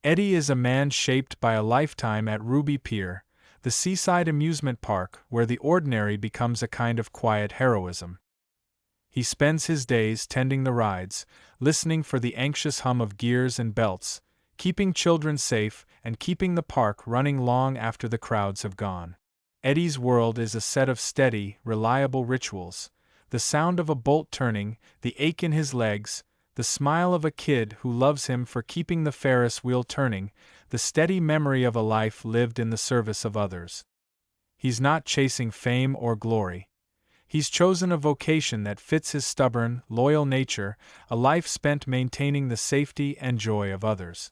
Eddie is a man shaped by a lifetime at Ruby Pier, the seaside amusement park where the ordinary becomes a kind of quiet heroism. He spends his days tending the rides, listening for the anxious hum of gears and belts, keeping children safe and keeping the park running long after the crowds have gone. Eddie's world is a set of steady, reliable rituals: the sound of a bolt turning, the ache in his legs, the smile of a kid who loves him for keeping the Ferris wheel turning, the steady memory of a life lived in the service of others. He's not chasing fame or glory. He's chosen a vocation that fits his stubborn, loyal nature, a life spent maintaining the safety and joy of others.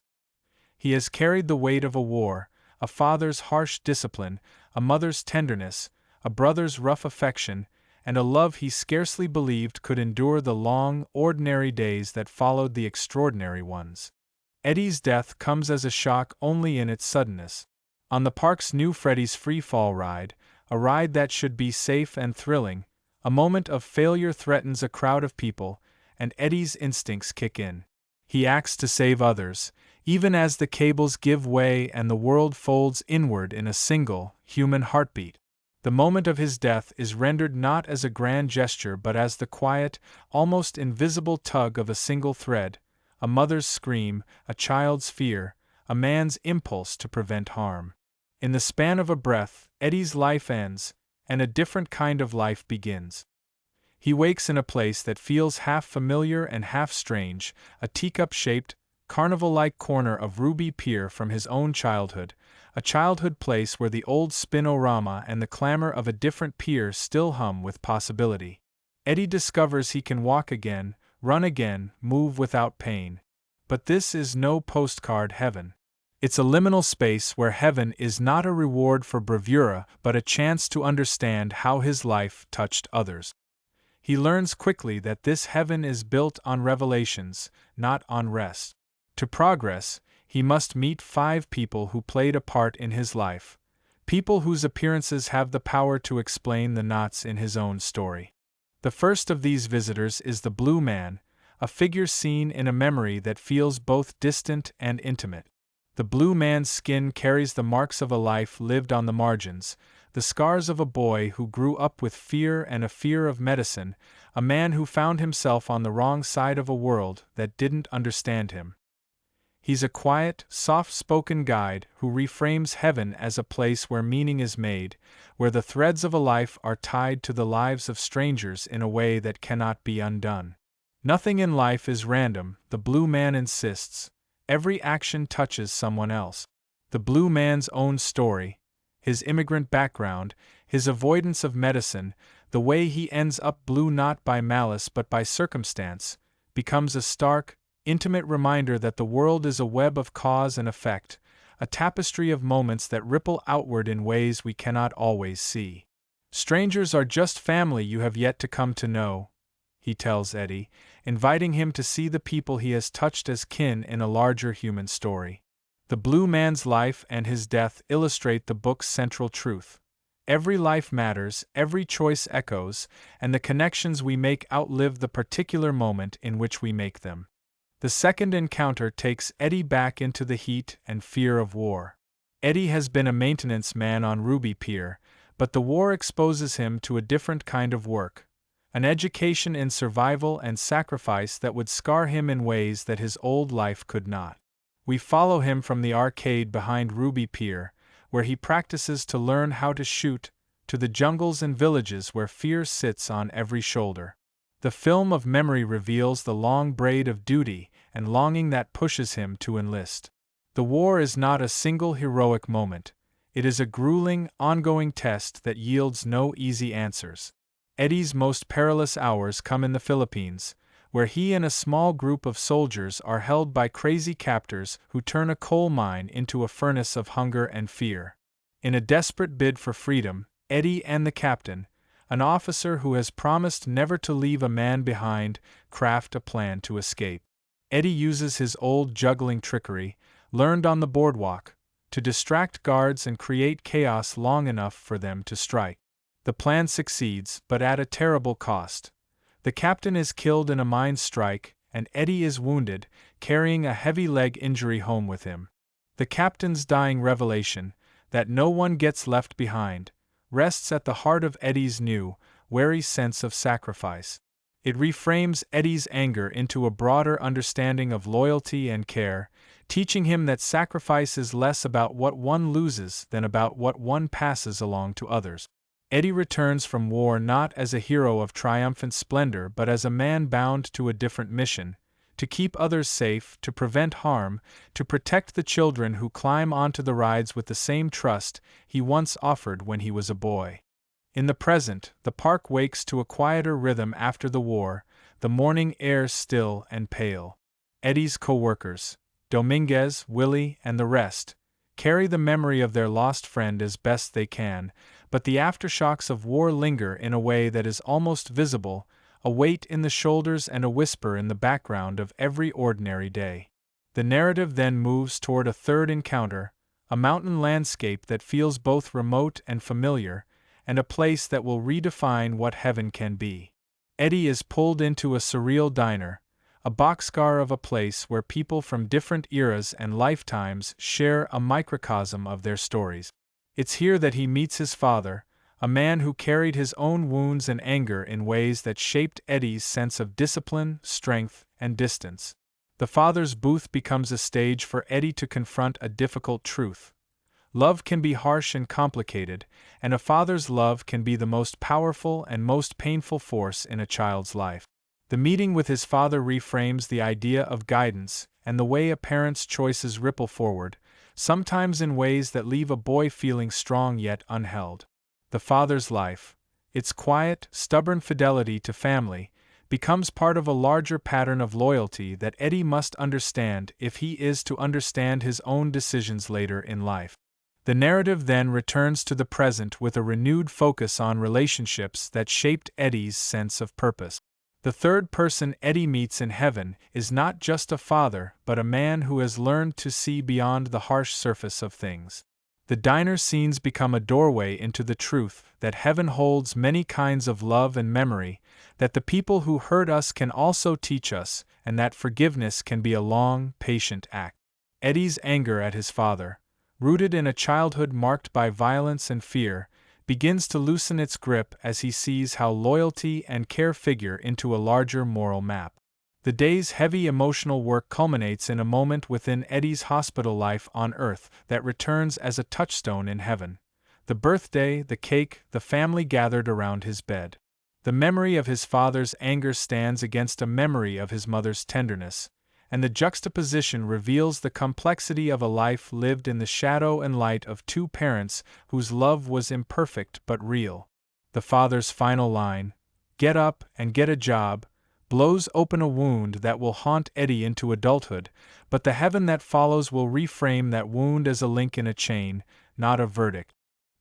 He has carried the weight of a war, a father's harsh discipline, a mother's tenderness, a brother's rough affection, and a love he scarcely believed could endure the long, ordinary days that followed the extraordinary ones. Eddie's death comes as a shock only in its suddenness. On the park's new Freddy's Free Fall ride, a ride that should be safe and thrilling, a moment of failure threatens a crowd of people, and Eddie's instincts kick in. He acts to save others, even as the cables give way and the world folds inward in a single, human heartbeat. The moment of his death is rendered not as a grand gesture but as the quiet, almost invisible tug of a single thread, a mother's scream, a child's fear, a man's impulse to prevent harm. In the span of a breath, Eddie's life ends, and a different kind of life begins. He wakes in a place that feels half familiar and half strange, a teacup-shaped, carnival-like corner of Ruby Pier from his own childhood, a childhood place where the old spinorama and the clamor of a different pier still hum with possibility. Eddie discovers he can walk again, run again, move without pain. But this is no postcard heaven. It's a liminal space where heaven is not a reward for bravura but a chance to understand how his life touched others. He learns quickly that this heaven is built on revelations, not on rest. To progress, he must meet 5 people who played a part in his life, people whose appearances have the power to explain the knots in his own story. The first of these visitors is the Blue Man, a figure seen in a memory that feels both distant and intimate. The Blue Man's skin carries the marks of a life lived on the margins, the scars of a boy who grew up with fear and a fear of medicine, a man who found himself on the wrong side of a world that didn't understand him. He's a quiet, soft-spoken guide who reframes heaven as a place where meaning is made, where the threads of a life are tied to the lives of strangers in a way that cannot be undone. Nothing in life is random, the Blue Man insists. Every action touches someone else. The Blue Man's own story, his immigrant background, his avoidance of medicine, the way he ends up blue not by malice but by circumstance, becomes a stark, intimate reminder that the world is a web of cause and effect, a tapestry of moments that ripple outward in ways we cannot always see. Strangers are just family you have yet to come to know, he tells Eddie, inviting him to see the people he has touched as kin in a larger human story. The Blue Man's life and his death illustrate the book's central truth. Every life matters, every choice echoes, and the connections we make outlive the particular moment in which we make them. The second encounter takes Eddie back into the heat and fear of war. Eddie has been a maintenance man on Ruby Pier, but the war exposes him to a different kind of work, an education in survival and sacrifice that would scar him in ways that his old life could not. We follow him from the arcade behind Ruby Pier, where he practices to learn how to shoot, to the jungles and villages where fear sits on every shoulder. The film of memory reveals the long braid of duty and longing that pushes him to enlist. The war is not a single heroic moment. It is a grueling, ongoing test that yields no easy answers. Eddie's most perilous hours come in the Philippines, where he and a small group of soldiers are held by crazy captors who turn a coal mine into a furnace of hunger and fear. In a desperate bid for freedom, Eddie and the captain, an officer who has promised never to leave a man behind, craft a plan to escape. Eddie uses his old juggling trickery, learned on the boardwalk, to distract guards and create chaos long enough for them to strike. The plan succeeds, but at a terrible cost. The captain is killed in a mine strike, and Eddie is wounded, carrying a heavy leg injury home with him. The captain's dying revelation, that no one gets left behind, rests at the heart of Eddie's new, wary sense of sacrifice. It reframes Eddie's anger into a broader understanding of loyalty and care, teaching him that sacrifice is less about what one loses than about what one passes along to others. Eddie returns from war not as a hero of triumphant splendor but as a man bound to a different mission: to keep others safe, to prevent harm, to protect the children who climb onto the rides with the same trust he once offered when he was a boy. In the present, the park wakes to a quieter rhythm after the war, the morning air still and pale. Eddie's co-workers, Dominguez, Willie, and the rest, carry the memory of their lost friend as best they can, but the aftershocks of war linger in a way that is almost visible, a weight in the shoulders and a whisper in the background of every ordinary day. The narrative then moves toward a third encounter, a mountain landscape that feels both remote and familiar, and a place that will redefine what heaven can be. Eddie is pulled into a surreal diner, a boxcar of a place where people from different eras and lifetimes share a microcosm of their stories. It's here that he meets his father, a man who carried his own wounds and anger in ways that shaped Eddie's sense of discipline, strength, and distance. The father's booth becomes a stage for Eddie to confront a difficult truth. Love can be harsh and complicated, and a father's love can be the most powerful and most painful force in a child's life. The meeting with his father reframes the idea of guidance and the way a parent's choices ripple forward, sometimes in ways that leave a boy feeling strong yet unheld. The father's life, its quiet, stubborn fidelity to family, becomes part of a larger pattern of loyalty that Eddie must understand if he is to understand his own decisions later in life. The narrative then returns to the present with a renewed focus on relationships that shaped Eddie's sense of purpose. The third person Eddie meets in heaven is not just a father but a man who has learned to see beyond the harsh surface of things. The diner scenes become a doorway into the truth that heaven holds many kinds of love and memory, that the people who hurt us can also teach us, and that forgiveness can be a long, patient act. Eddie's anger at his father, rooted in a childhood marked by violence and fear, begins to loosen its grip as he sees how loyalty and care figure into a larger moral map. The day's heavy emotional work culminates in a moment within Eddie's hospital life on Earth that returns as a touchstone in heaven. The birthday, the cake, the family gathered around his bed. The memory of his father's anger stands against a memory of his mother's tenderness, and the juxtaposition reveals the complexity of a life lived in the shadow and light of two parents whose love was imperfect but real. The father's final line, "Get up and get a job," blows open a wound that will haunt Eddie into adulthood, but the heaven that follows will reframe that wound as a link in a chain, not a verdict.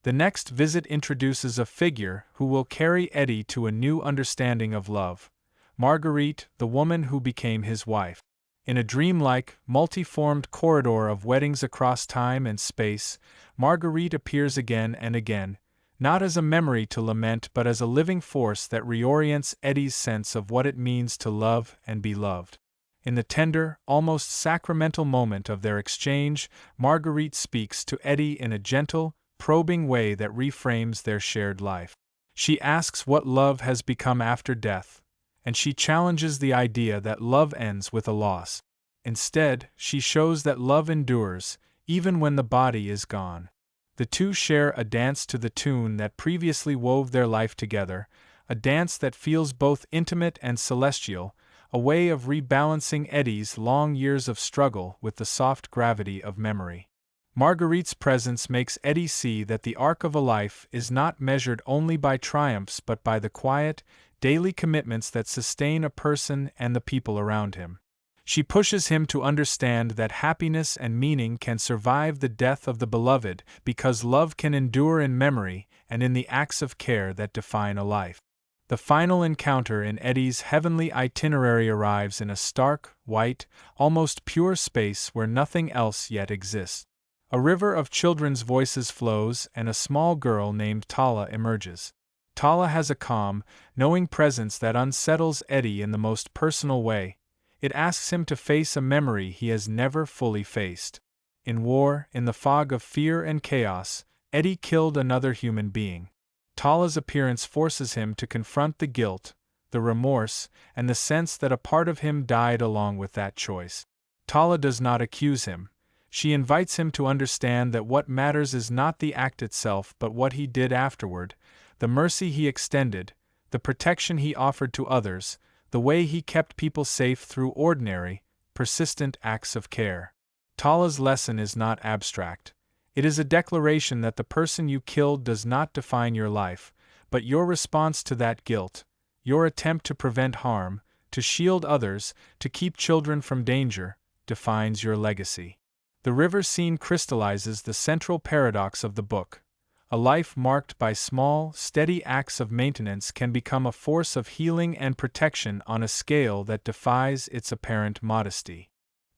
The next visit introduces a figure who will carry Eddie to a new understanding of love: Marguerite, the woman who became his wife. In a dreamlike, multi-formed corridor of weddings across time and space, Marguerite appears again and again, not as a memory to lament but as a living force that reorients Eddie's sense of what it means to love and be loved. In the tender, almost sacramental moment of their exchange, Marguerite speaks to Eddie in a gentle, probing way that reframes their shared life. She asks what love has become after death, and she challenges the idea that love ends with a loss. Instead, she shows that love endures, even when the body is gone. The two share a dance to the tune that previously wove their life together, a dance that feels both intimate and celestial, a way of rebalancing Eddie's long years of struggle with the soft gravity of memory. Marguerite's presence makes Eddie see that the arc of a life is not measured only by triumphs but by the quiet, daily commitments that sustain a person and the people around him. She pushes him to understand that happiness and meaning can survive the death of the beloved because love can endure in memory and in the acts of care that define a life. The final encounter in Eddie's heavenly itinerary arrives in a stark, white, almost pure space where nothing else yet exists. A river of children's voices flows and a small girl named Tala emerges. Tala has a calm, knowing presence that unsettles Eddie in the most personal way. It asks him to face a memory he has never fully faced. In war, in the fog of fear and chaos, Eddie killed another human being. Tala's appearance forces him to confront the guilt, the remorse, and the sense that a part of him died along with that choice. Tala does not accuse him. She invites him to understand that what matters is not the act itself but what he did afterward, the mercy he extended, the protection he offered to others, the way he kept people safe through ordinary, persistent acts of care. Tala's lesson is not abstract. It is a declaration that the person you killed does not define your life, but your response to that guilt, your attempt to prevent harm, to shield others, to keep children from danger, defines your legacy. The river scene crystallizes the central paradox of the book. A life marked by small, steady acts of maintenance can become a force of healing and protection on a scale that defies its apparent modesty.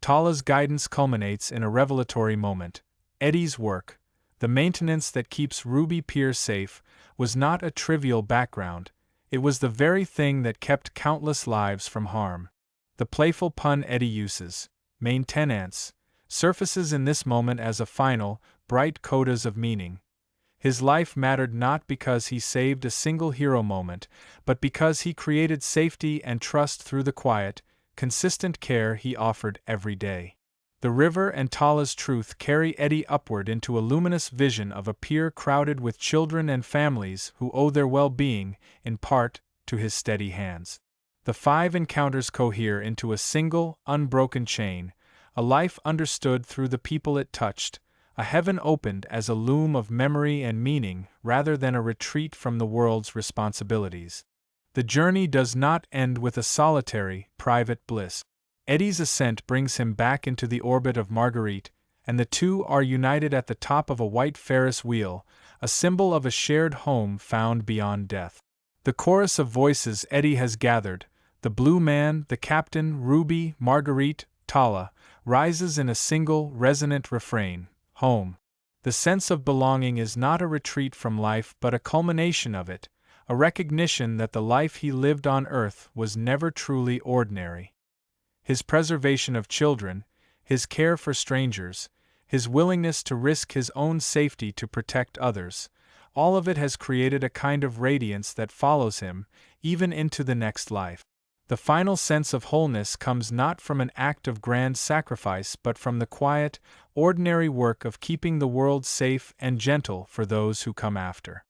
Tala's guidance culminates in a revelatory moment. Eddie's work, the maintenance that keeps Ruby Pier safe, was not a trivial background. It was the very thing that kept countless lives from harm. The playful pun Eddie uses, maintenance, surfaces in this moment as a final, bright coda of meaning. His life mattered not because he saved a single hero moment, but because he created safety and trust through the quiet, consistent care he offered every day. The river and Tala's truth carry Eddie upward into a luminous vision of a pier crowded with children and families who owe their well-being, in part, to his steady hands. The 5 encounters cohere into a single, unbroken chain, a life understood through the people it touched, a heaven opened as a loom of memory and meaning rather than a retreat from the world's responsibilities. The journey does not end with a solitary, private bliss. Eddie's ascent brings him back into the orbit of Marguerite, and the two are united at the top of a white Ferris wheel, a symbol of a shared home found beyond death. The chorus of voices Eddie has gathered, the Blue Man, the Captain, Ruby, Marguerite, Tala, rises in a single, resonant refrain, home. The sense of belonging is not a retreat from life but a culmination of it, a recognition that the life he lived on earth was never truly ordinary. His preservation of children, his care for strangers, his willingness to risk his own safety to protect others, all of it has created a kind of radiance that follows him, even into the next life. The final sense of wholeness comes not from an act of grand sacrifice but from the quiet, ordinary work of keeping the world safe and gentle for those who come after.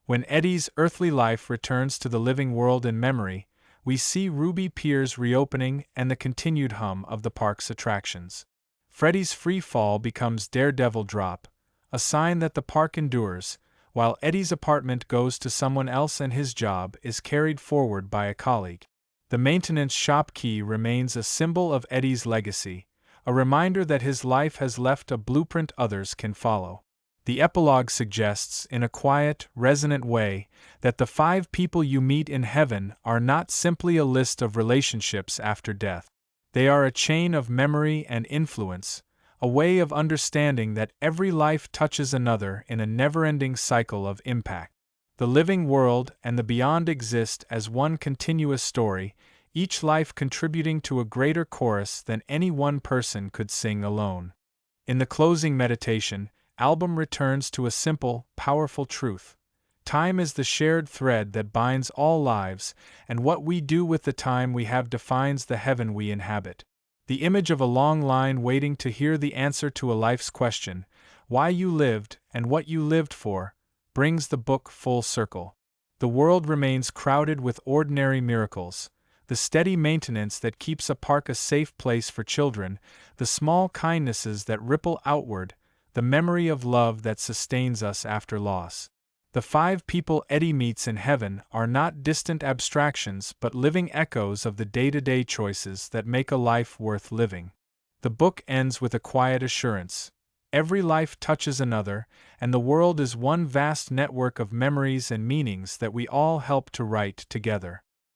When Eddie's earthly life returns to the living world in memory, we see Ruby Pier's reopening and the continued hum of the park's attractions. Freddy's free fall becomes Daredevil Drop, a sign that the park endures, while Eddie's apartment goes to someone else and his job is carried forward by a colleague. The maintenance shop key remains a symbol of Eddie's legacy, a reminder that his life has left a blueprint others can follow. The epilogue suggests, in a quiet, resonant way, that the 5 people you meet in heaven are not simply a list of relationships after death. They are a chain of memory and influence, a way of understanding that every life touches another in a never-ending cycle of impact. The living world and the beyond exist as one continuous story, each life contributing to a greater chorus than any one person could sing alone. In the closing meditation, Albom returns to a simple, powerful truth. Time is the shared thread that binds all lives, and what we do with the time we have defines the heaven we inhabit. The image of a long line waiting to hear the answer to a life's question, why you lived and what you lived for, brings the book full circle. The world remains crowded with ordinary miracles, the steady maintenance that keeps a park a safe place for children, the small kindnesses that ripple outward, the memory of love that sustains us after loss. The 5 people Eddie meets in heaven are not distant abstractions but living echoes of the day-to-day choices that make a life worth living. The book ends with a quiet assurance. Every life touches another, and the world is one vast network of memories and meanings that we all help to write together.